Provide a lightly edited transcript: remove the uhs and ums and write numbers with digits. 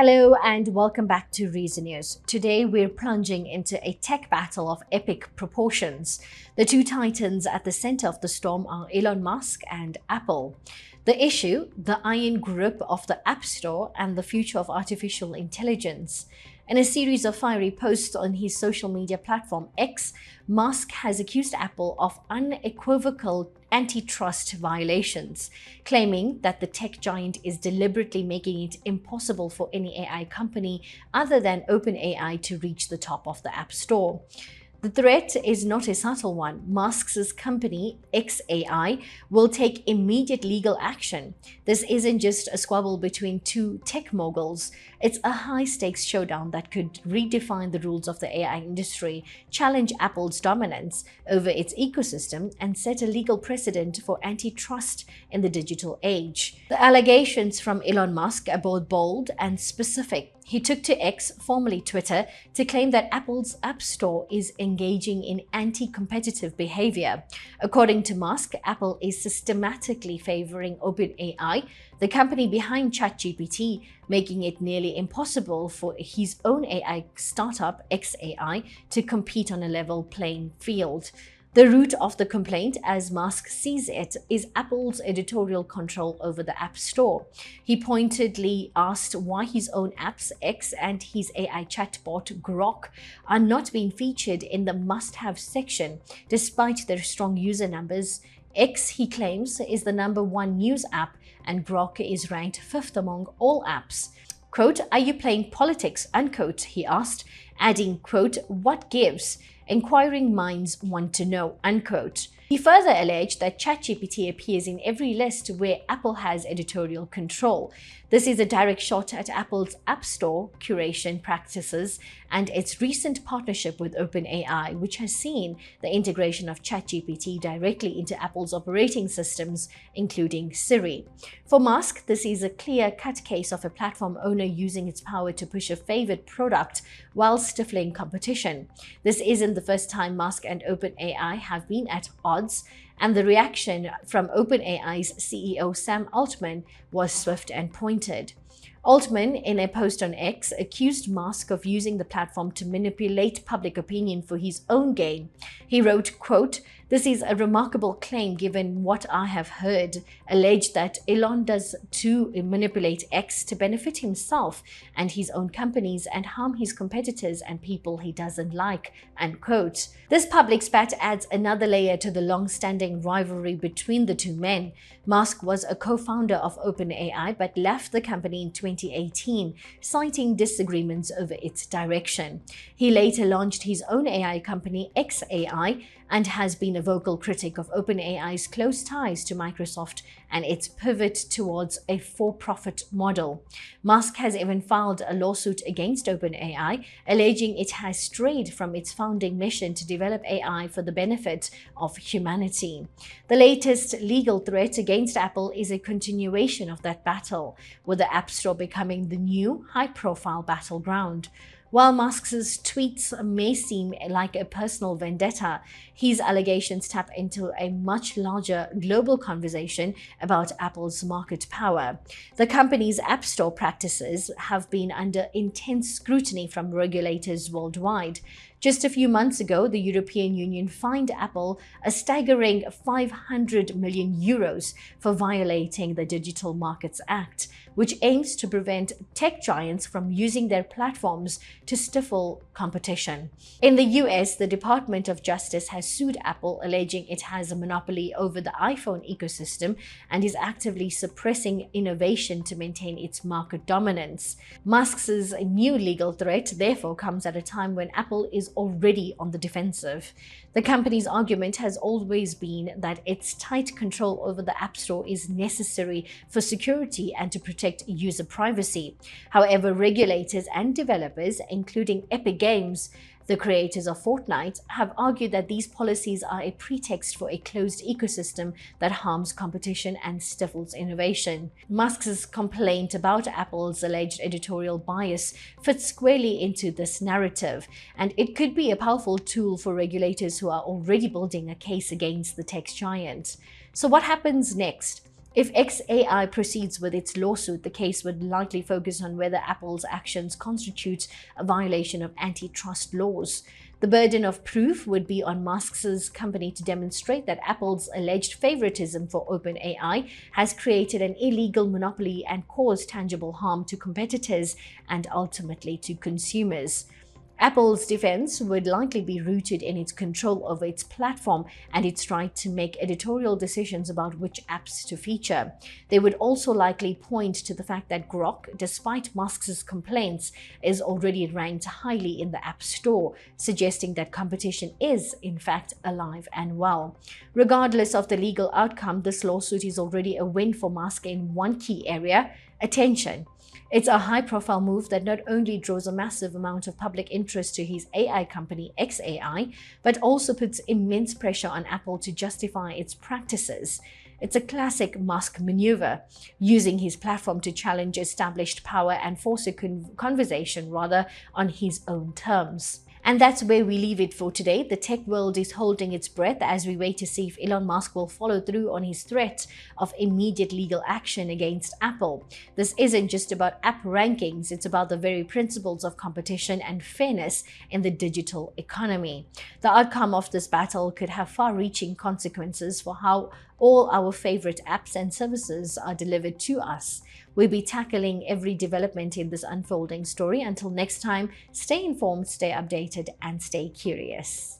Hello and welcome back to Reason News. Today we're plunging into a tech battle of epic proportions. The two titans at the center of the storm are Elon Musk and Apple. The issue, the iron grip of the App Store and the future of artificial intelligence. In a series of fiery posts on his social media platform X, Musk has accused Apple of unequivocal antitrust violations, claiming that the tech giant is deliberately making it impossible for any AI company other than OpenAI to reach the top of the App Store. The threat is not a subtle one. Musk's company, xAI, will take immediate legal action. This isn't just a squabble between two tech moguls. It's a high-stakes showdown that could redefine the rules of the AI industry, challenge Apple's dominance over its ecosystem, and set a legal precedent for antitrust in the digital age. The allegations from Elon Musk are both bold and specific. He took to X, formerly Twitter, to claim that Apple's App Store is engaging in anti-competitive behavior. According to Musk, Apple is systematically favoring OpenAI, the company behind ChatGPT, making it nearly impossible for his own AI startup, xAI, to compete on a level playing field. The root of the complaint, as Musk sees it, is Apple's editorial control over the App Store. He pointedly asked why his own apps, X, and his AI chatbot, Grok, are not being featured in the must-have section, despite their strong user numbers. X, he claims, is the #1 news app, and Grok is ranked 5th among all apps. Quote, "Are you playing politics?" unquote, he asked, adding, quote, "What gives? Inquiring minds want to know," unquote. He further alleged that ChatGPT appears in every list where Apple has editorial control. This is a direct shot at Apple's App Store curation practices and its recent partnership with OpenAI, which has seen the integration of ChatGPT directly into Apple's operating systems, including Siri. For Musk, this is a clear-cut case of a platform owner using its power to push a favored product while stifling competition. This isn't the first time Musk and OpenAI have been at odds, and the reaction from OpenAI's CEO Sam Altman was swift and pointed. Altman, in a post on X, accused Musk of using the platform to manipulate public opinion for his own gain. He wrote, quote, "This is a remarkable claim given what I have heard, alleged that Elon does to manipulate X to benefit himself and his own companies and harm his competitors and people he doesn't like," unquote. This public spat adds another layer to the long-standing rivalry between the two men. Musk was a co-founder of OpenAI but left the company in 2018, citing disagreements over its direction. He later launched his own AI company, xAI, and has been a vocal critic of OpenAI's close ties to Microsoft and its pivot towards a for-profit model. Musk has even filed a lawsuit against OpenAI, alleging it has strayed from its founding mission to develop AI for the benefit of humanity. The latest legal threat against Apple is a continuation of that battle, with the App Store becoming the new high-profile battleground. While Musk's tweets may seem like a personal vendetta, his allegations tap into a much larger global conversation about Apple's market power. The company's App Store practices have been under intense scrutiny from regulators worldwide. Just a few months ago, the European Union fined Apple a staggering €500 million for violating the Digital Markets Act, which aims to prevent tech giants from using their platforms to stifle competition. In the US, the Department of Justice has sued Apple, alleging it has a monopoly over the iPhone ecosystem and is actively suppressing innovation to maintain its market dominance. Musk's new legal threat, therefore, comes at a time when Apple is already on the defensive. The company's argument has always been that its tight control over the App Store is necessary for security and to protect user privacy. However, regulators and developers, including Epic Games, the creators of Fortnite, have argued that these policies are a pretext for a closed ecosystem that harms competition and stifles innovation. Musk's complaint about Apple's alleged editorial bias fits squarely into this narrative, and it could be a powerful tool for regulators who are already building a case against the tech giant. So what happens next? If XAI proceeds with its lawsuit, the case would likely focus on whether Apple's actions constitute a violation of antitrust laws. The burden of proof would be on Musk's company to demonstrate that Apple's alleged favoritism for OpenAI has created an illegal monopoly and caused tangible harm to competitors and ultimately to consumers. Apple's defense would likely be rooted in its control over its platform and its right to make editorial decisions about which apps to feature. They would also likely point to the fact that Grok, despite Musk's complaints, is already ranked highly in the App Store, suggesting that competition is, in fact, alive and well. Regardless of the legal outcome, this lawsuit is already a win for Musk in one key area: attention. It's a high-profile move that not only draws a massive amount of public interest to his AI company XAI, but also puts immense pressure on Apple to justify its practices. It's a classic Musk maneuver, using his platform to challenge established power and force a conversation rather on his own terms. And that's where we leave it for today. The tech world is holding its breath as we wait to see if Elon Musk will follow through on his threat of immediate legal action against Apple. This isn't just about app rankings, it's about the very principles of competition and fairness in the digital economy. The outcome of this battle could have far-reaching consequences for how all our favorite apps and services are delivered to us. We'll be tackling every development in this unfolding story. Until next time, stay informed, stay updated, and stay curious.